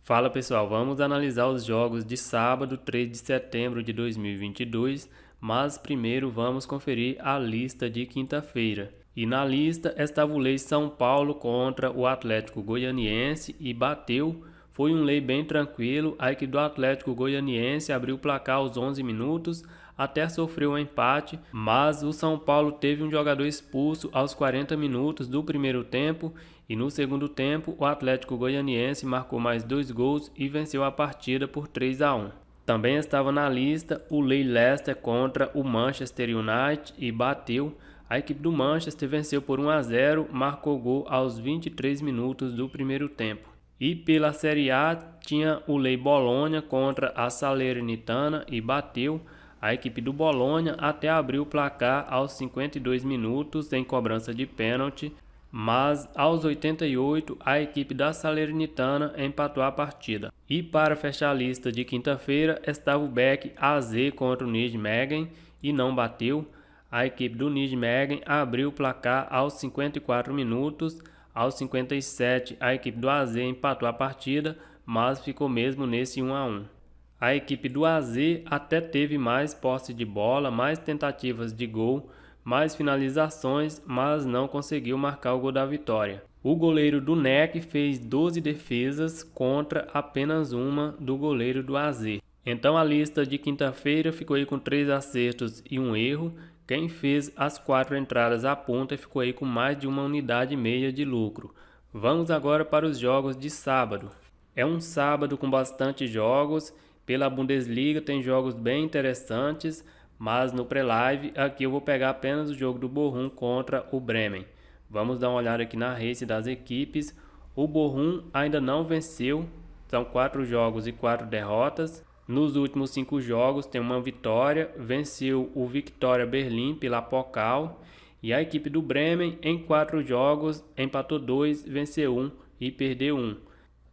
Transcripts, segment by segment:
Fala pessoal, vamos analisar os jogos de sábado, 3 de setembro de 2022, mas primeiro vamos conferir a lista de quinta-feira. E na lista estava o Lei São Paulo contra o Atlético Goianiense e bateu. Foi um lei bem tranquilo, a equipe do Atlético Goianiense abriu o placar aos 11 minutos, até sofreu um empate, mas o São Paulo teve um jogador expulso aos 40 minutos do primeiro tempo e no segundo tempo o Atlético Goianiense marcou mais 2 gols e venceu a partida por 3-1. Também estava na lista o Leicester contra o Manchester United e bateu. A equipe do Manchester venceu por 1-0, marcou gol aos 23 minutos do primeiro tempo. E pela Série A tinha o Lei Bologna contra a Salernitana e bateu. A equipe do Bologna até abriu o placar aos 52 minutos em cobrança de pênalti, mas aos 88 a equipe da Salernitana empatou a partida. E para fechar a lista de quinta-feira estava o Beck AZ contra o Nijmegen e não bateu. A equipe do Nijmegen abriu o placar aos 54 minutos. Aos 57, a equipe do AZ empatou a partida, mas ficou mesmo nesse 1-1. A equipe do AZ até teve mais posse de bola, mais tentativas de gol, mais finalizações, mas não conseguiu marcar o gol da vitória. O goleiro do NEC fez 12 defesas contra apenas uma do goleiro do AZ. Então a lista de quinta-feira ficou aí com 3 acertos e um erro. Quem fez as 4 entradas à ponta ficou aí com mais de uma unidade e meia de lucro. Vamos agora para os jogos de sábado. É um sábado com bastante jogos. Pela Bundesliga tem jogos bem interessantes, mas no pré-live aqui eu vou pegar apenas o jogo do Bochum contra o Bremen. Vamos dar uma olhada aqui na race das equipes. O Bochum ainda não venceu, são 4 jogos e 4 derrotas. Nos últimos 5 jogos tem uma vitória, venceu o Victoria Berlim pela Pokal. E a equipe do Bremen em 4 jogos empatou 2, venceu 1 e perdeu 1.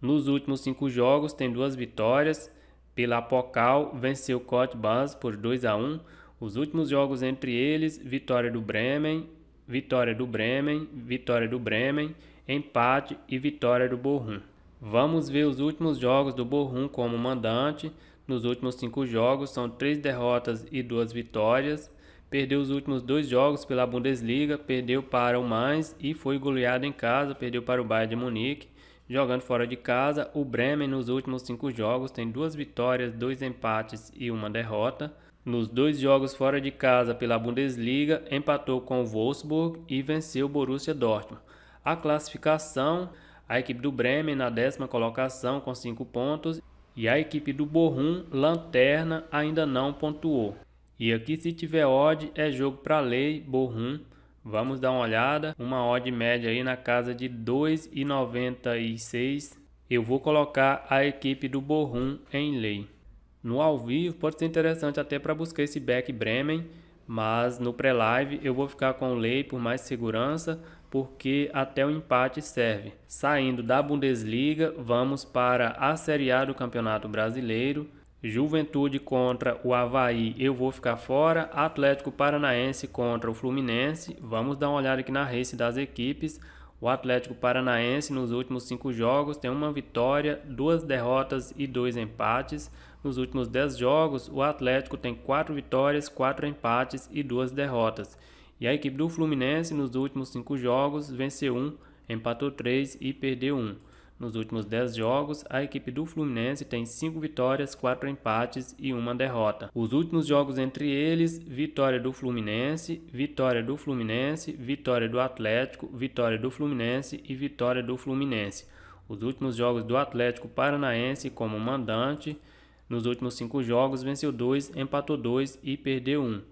Nos últimos 5 jogos tem 2 vitórias, pela Pokal venceu o Cottbus por 2-1. Os últimos jogos entre eles, vitória do Bremen, vitória do Bremen, vitória do Bremen, empate e vitória do Bochum. Vamos ver os últimos jogos do Bochum como mandante. Nos últimos 5 jogos são 3 derrotas e 2 vitórias. Perdeu os últimos 2 jogos pela Bundesliga, perdeu para o Mainz e foi goleado em casa, perdeu para o Bayern de Munique. Jogando fora de casa, o Bremen nos últimos 5 jogos tem 2 vitórias, 2 empates e 1 derrota. Nos 2 jogos fora de casa pela Bundesliga, empatou com o Wolfsburg e venceu o Borussia Dortmund. A classificação, a equipe do Bremen na 10ª colocação com 5 pontos e a equipe do Bochum, lanterna, ainda não pontuou. E aqui se tiver odd é jogo para lei, Bochum. Vamos dar uma olhada, uma odd média aí na casa de 2,96. Eu vou colocar a equipe do Bochum em lei. No ao vivo pode ser interessante até para buscar esse back Bremen, mas no pré-live eu vou ficar com lei por mais segurança, porque até o empate serve. Saindo da Bundesliga, vamos para a Série A do Campeonato Brasileiro. Juventude contra o Avaí, eu vou ficar fora. Atlético Paranaense contra o Fluminense. Vamos dar uma olhada aqui na race das equipes. O Atlético Paranaense nos últimos 5 jogos tem uma vitória, 2 derrotas e 2 empates. Nos últimos 10 jogos, o Atlético tem 4 vitórias, 4 empates e 2 derrotas. E a equipe do Fluminense nos últimos 5 jogos venceu 1, empatou 3 e perdeu 1. Nos últimos 10 jogos, a equipe do Fluminense tem 5 vitórias, 4 empates e 1 derrota. Os últimos jogos entre eles, vitória do Fluminense, vitória do Fluminense, vitória do Atlético, vitória do Fluminense e vitória do Fluminense. Os últimos jogos do Atlético Paranaense como mandante, nos últimos 5 jogos venceu 2, empatou 2 e perdeu 1.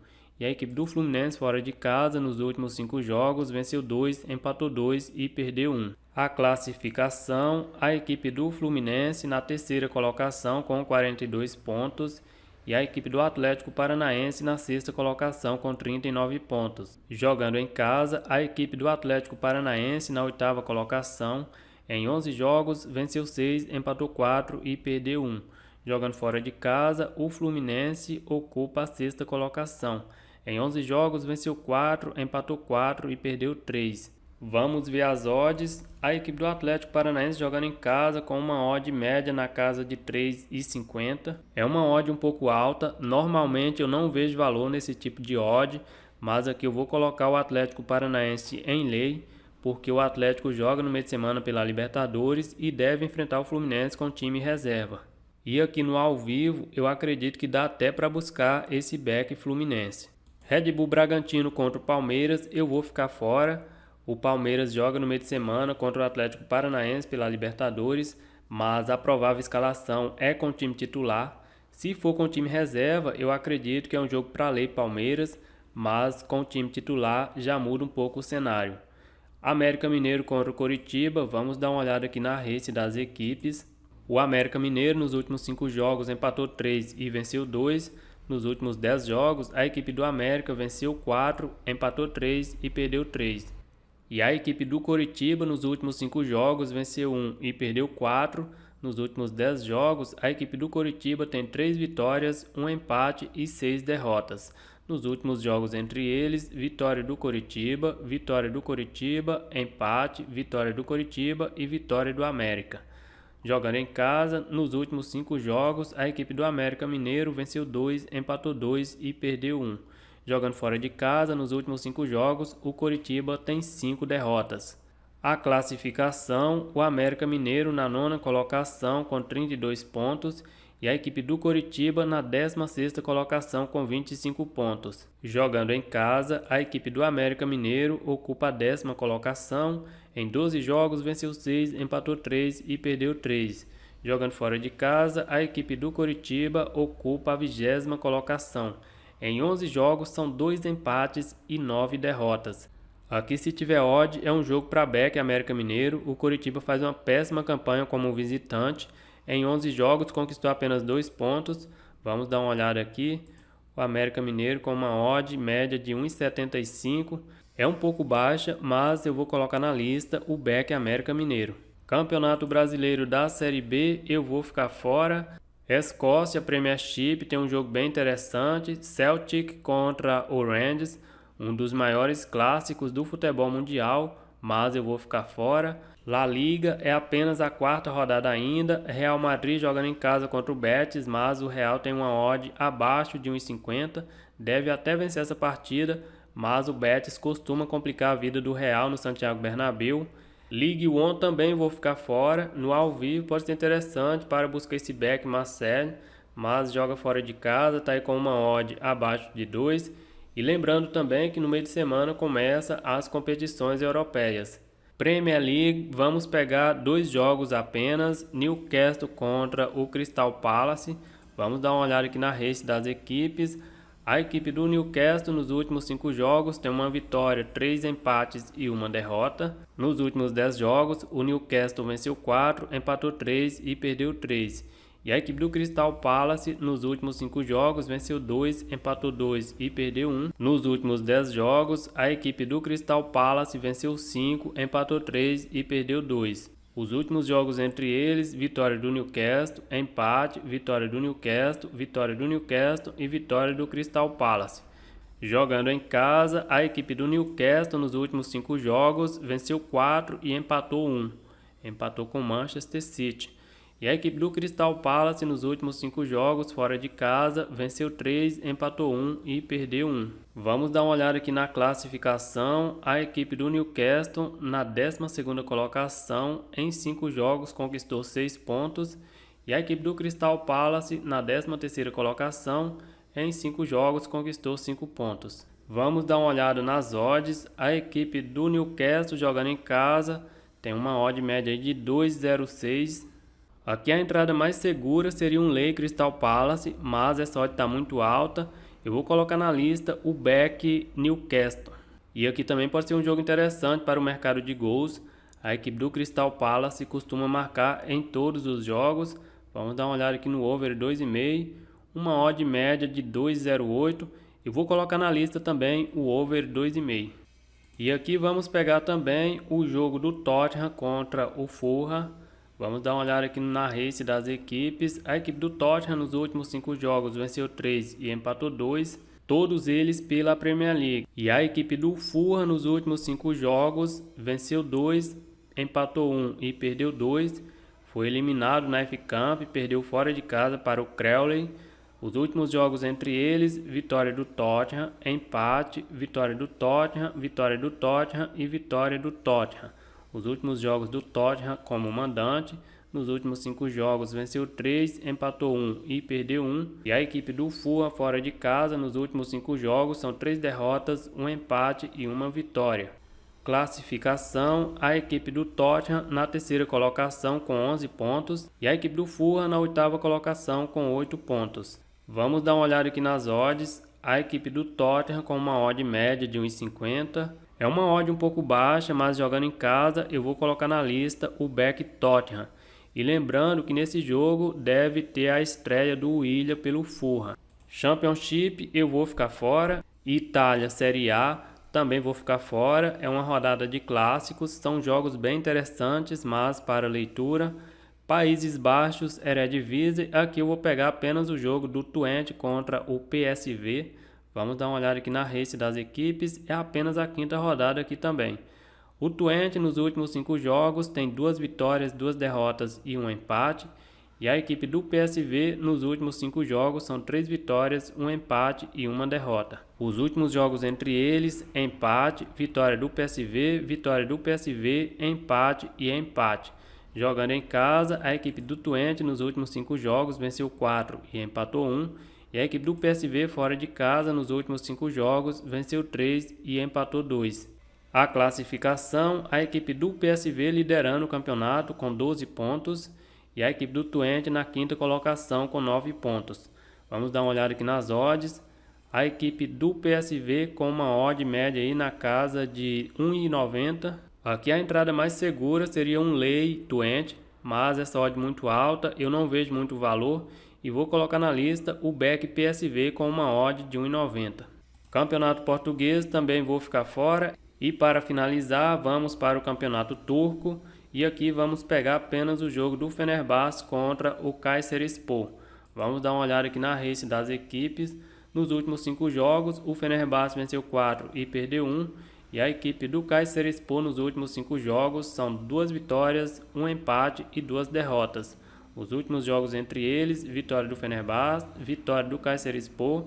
E a equipe do Fluminense fora de casa nos últimos 5 jogos venceu 2, empatou 2 e perdeu 1. A classificação, a equipe do Fluminense na 3ª colocação com 42 pontos e a equipe do Atlético Paranaense na 6ª colocação com 39 pontos. Jogando em casa, a equipe do Atlético Paranaense na 8ª colocação, em 11 jogos venceu 6, empatou 4 e perdeu 1. Jogando fora de casa, o Fluminense ocupa a 6ª colocação. Em 11 jogos venceu 4, empatou 4 e perdeu 3. Vamos ver as odds. A equipe do Atlético Paranaense jogando em casa com uma odd média na casa de 3,50. É uma odd um pouco alta. Normalmente eu não vejo valor nesse tipo de odd, mas aqui eu vou colocar o Atlético Paranaense em lei, porque o Atlético joga no meio de semana pela Libertadores e deve enfrentar o Fluminense com time reserva. E aqui no ao vivo eu acredito que dá até para buscar esse back Fluminense. Red Bull Bragantino contra o Palmeiras, eu vou ficar fora. O Palmeiras joga no meio de semana contra o Atlético Paranaense pela Libertadores, mas a provável escalação é com o time titular. Se for com o time reserva, eu acredito que é um jogo para ler Palmeiras, mas com o time titular já muda um pouco o cenário. América Mineiro contra o Coritiba, vamos dar uma olhada aqui na race das equipes. O América Mineiro nos últimos 5 jogos empatou 3 e venceu 2. Nos últimos 10 jogos, a equipe do América venceu 4, empatou 3 e perdeu 3. E a equipe do Coritiba nos últimos 5 jogos venceu 1 e perdeu 4. Nos últimos 10 jogos, a equipe do Coritiba tem 3 vitórias, 1 empate e 6 derrotas. Nos últimos jogos entre eles, vitória do Coritiba, empate, vitória do Coritiba e vitória do América. Jogando em casa, nos últimos 5 jogos, a equipe do América Mineiro venceu 2, empatou 2 e perdeu 1. Jogando fora de casa, nos últimos 5 jogos, o Coritiba tem 5 derrotas. A classificação, o América Mineiro na 9ª colocação com 32 pontos e a equipe do Coritiba na 16ª colocação com 25 pontos. Jogando em casa, a equipe do América Mineiro ocupa a 10ª colocação. Em 12 jogos, venceu 6, empatou 3 e perdeu 3. Jogando fora de casa, a equipe do Coritiba ocupa a 20ª colocação. Em 11 jogos, são 2 empates e 9 derrotas. Aqui, se tiver odd, é um jogo para back América Mineiro. O Coritiba faz uma péssima campanha como visitante. Em 11 jogos, conquistou apenas 2 pontos. Vamos dar uma olhada aqui. O América Mineiro com uma odd média de 1,75. É um pouco baixa, mas eu vou colocar na lista o back América Mineiro. Campeonato Brasileiro da Série B, eu vou ficar fora. Escócia Premiership tem um jogo bem interessante. Celtic contra o Rangers, um dos maiores clássicos do futebol mundial, mas eu vou ficar fora. La Liga é apenas a 4ª rodada ainda. Real Madrid jogando em casa contra o Betis, mas o Real tem uma odd abaixo de 1,50. Deve até vencer essa partida, mas o Betis costuma complicar a vida do Real no Santiago Bernabéu. Ligue 1 também vou ficar fora. No ao vivo pode ser interessante para buscar esse back Marcelo, mas joga fora de casa, está aí com uma odd abaixo de 2. E lembrando também que no meio de semana começa as competições europeias. Premier League, vamos pegar 2 jogos apenas. Newcastle contra o Crystal Palace. Vamos dar uma olhada aqui na race das equipes. A equipe do Newcastle nos últimos 5 jogos tem uma vitória, 3 empates e 1 derrota. Nos últimos 10 jogos, o Newcastle venceu 4, empatou 3 e perdeu 3. E a equipe do Crystal Palace nos últimos 5 jogos venceu 2, empatou 2 e perdeu 1. Nos últimos 10 jogos, a equipe do Crystal Palace venceu 5, empatou 3 e perdeu 2. Os últimos jogos entre eles, vitória do Newcastle, empate, vitória do Newcastle e vitória do Crystal Palace. Jogando em casa, a equipe do Newcastle nos últimos 5 jogos venceu 4 e empatou 1. Empatou com Manchester City. E a equipe do Crystal Palace nos últimos 5 jogos fora de casa venceu 3, empatou 1 e perdeu 1. Vamos dar uma olhada aqui na classificação. A equipe do Newcastle na 12ª colocação, em 5 jogos conquistou 6 pontos. E a equipe do Crystal Palace na 13ª colocação, em 5 jogos conquistou 5 pontos. Vamos dar uma olhada nas odds. A equipe do Newcastle jogando em casa tem uma odd média de 2,06. Aqui a entrada mais segura seria um lay Crystal Palace, mas essa odd está muito alta. Eu vou colocar na lista o back Newcastle. E aqui também pode ser um jogo interessante para o mercado de gols. A equipe do Crystal Palace costuma marcar em todos os jogos. Vamos dar uma olhada aqui no over 2,5. Uma odd média de 2,08. Eu vou colocar na lista também o over 2,5. E aqui vamos pegar também o jogo do Tottenham contra o Fulham. Vamos dar uma olhada aqui na race das equipes. A equipe do Tottenham nos últimos 5 jogos venceu 3 e empatou 2. todos eles pela Premier League. E a equipe do Fulham nos últimos 5 jogos venceu 2, empatou 1 e perdeu 2. Foi eliminado na FA Cup, perdeu fora de casa para o Crawley. Os últimos jogos entre eles, vitória do Tottenham, empate, vitória do Tottenham, vitória do Tottenham e vitória do Tottenham. Os últimos jogos do Tottenham como mandante, nos últimos 5 jogos venceu 3, empatou 1 e perdeu 1. E a equipe do Fulham fora de casa, nos últimos 5 jogos, são 3 derrotas, 1 empate e 1 vitória. Classificação, a equipe do Tottenham na terceira colocação com 11 pontos e a equipe do Fulham na oitava colocação com 8 pontos. Vamos dar uma olhada aqui nas odds. A equipe do Tottenham com uma odd média de 1,50. É uma odd um pouco baixa, mas jogando em casa eu vou colocar na lista o back Tottenham. E lembrando que nesse jogo deve ter a estreia do Willian pelo Fulham. Championship eu vou ficar fora. Itália Série A também vou ficar fora. É uma rodada de clássicos, são jogos bem interessantes, mas para leitura. Países Baixos, Eredivisie, aqui eu vou pegar apenas o jogo do Twente contra o PSV. Vamos dar uma olhada aqui na race das equipes, é apenas a 5ª rodada aqui também. O Twente nos últimos 5 jogos tem 2 vitórias, 2 derrotas e 1 empate. E a equipe do PSV nos últimos 5 jogos são 3 vitórias, 1 empate e 1 derrota. Os últimos jogos entre eles, empate, vitória do PSV, empate e empate. Jogando em casa, a equipe do Twente nos últimos 5 jogos venceu 4 e empatou 1. E a equipe do PSV fora de casa nos últimos 5 jogos venceu 3 e empatou 2. A classificação, a equipe do PSV liderando o campeonato com 12 pontos e a equipe do Twente na 5ª colocação com 9 pontos. Vamos dar uma olhada aqui nas odds. A equipe do PSV com uma odd média aí na casa de 1,90. Aqui a entrada mais segura seria um lei Twente, mas essa odd muito alta, eu não vejo muito valor e vou colocar na lista o back PSV com uma odd de 1,90. Campeonato português também vou ficar fora e para finalizar vamos para o campeonato turco e aqui vamos pegar apenas o jogo do Fenerbahçe contra o Kayserispor. Vamos dar uma olhada aqui na race das equipes. Nos últimos 5 jogos o Fenerbahçe venceu 4 e perdeu 1. E a equipe do Kayserispor nos últimos 5 jogos são 2 vitórias, 1 empate e 2 derrotas. Os últimos jogos entre eles, vitória do Fenerbahçe, vitória do Kayserispor,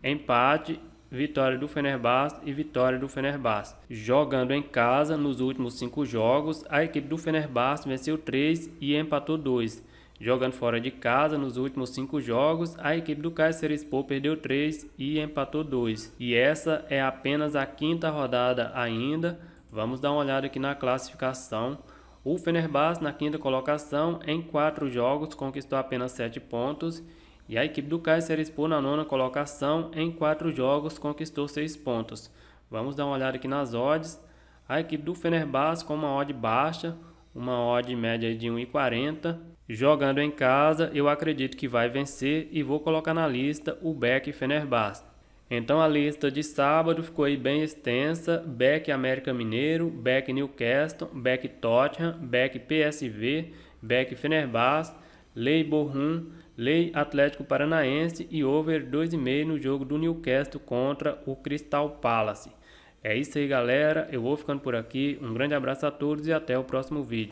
empate, vitória do Fenerbahçe e vitória do Fenerbahçe. Jogando em casa, nos últimos 5 jogos, a equipe do Fenerbahçe venceu 3 e empatou 2. Jogando fora de casa, nos últimos 5 jogos, a equipe do Kayserispor perdeu 3 e empatou 2. E essa é apenas a 5ª rodada ainda. Vamos dar uma olhada aqui na classificação. O Fenerbahçe na 5ª colocação, em 4 jogos, conquistou apenas 7 pontos. E a equipe do Kayserispor na 9ª colocação, em 4 jogos, conquistou 6 pontos. Vamos dar uma olhada aqui nas odds. A equipe do Fenerbahçe com uma odd baixa, uma odd média de 1,40. Jogando em casa, eu acredito que vai vencer e vou colocar na lista o back Fenerbahçe. Então a lista de sábado ficou aí bem extensa: back América Mineiro, back Newcastle, back Tottenham, back PSV, back Fenerbahçe, lei Bochum, lei Atlético Paranaense e over 2,5 no jogo do Newcastle contra o Crystal Palace. É isso aí, galera, eu vou ficando por aqui, um grande abraço a todos e até o próximo vídeo.